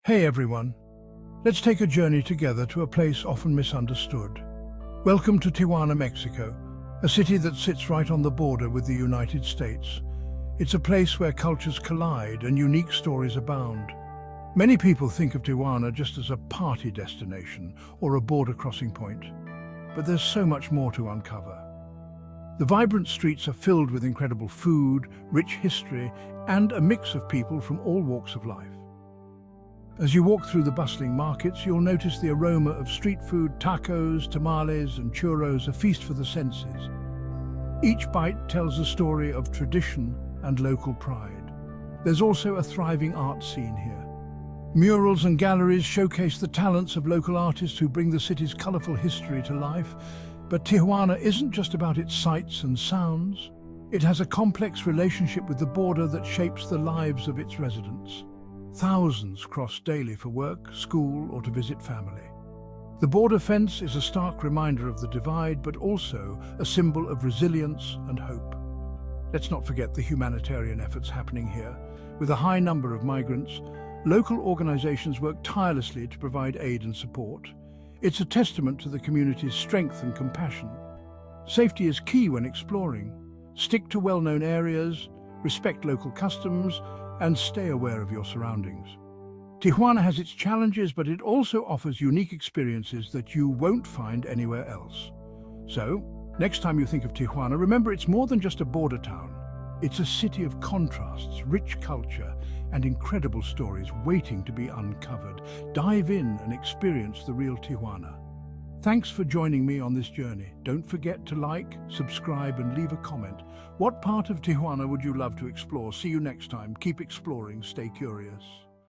Hey everyone, let's take a journey together to a place often misunderstood. Welcome to Tijuana, Mexico, a city that sits right on the border with the United States. It's a place where cultures collide and unique stories abound. Many people think of Tijuana just as a party destination or a border crossing point, but there's so much more to uncover. The vibrant streets are filled with incredible food, rich history, and a mix of people from all walks of life. As you walk through the bustling markets, you'll notice the aroma of street food, tacos, tamales, and churros, a feast for the senses. Each bite tells a story of tradition and local pride. There's also a thriving art scene here. Murals and galleries showcase the talents of local artists who bring the city's colorful history to life. But Tijuana isn't just about its sights and sounds. It has a complex relationship with the border that shapes the lives of its residents. Thousands cross daily for work, school, or to visit family. The border fence is a stark reminder of the divide, but also a symbol of resilience and hope. Let's not forget the humanitarian efforts happening here. With a high number of migrants, local organizations work tirelessly to provide aid and support. It's a testament to the community's strength and compassion. Safety is key when exploring. Stick to well-known areas, respect local customs, and stay aware of your surroundings. Tijuana has its challenges, but it also offers unique experiences that you won't find anywhere else. So, next time you think of Tijuana, remember it's more than just a border town. It's a city of contrasts, rich culture, and incredible stories waiting to be uncovered. Dive in and experience the real Tijuana. Thanks for joining me on this journey. Don't forget to like, subscribe, and leave a comment. What part of Tijuana would you love to explore? See you next time. Keep exploring, stay curious.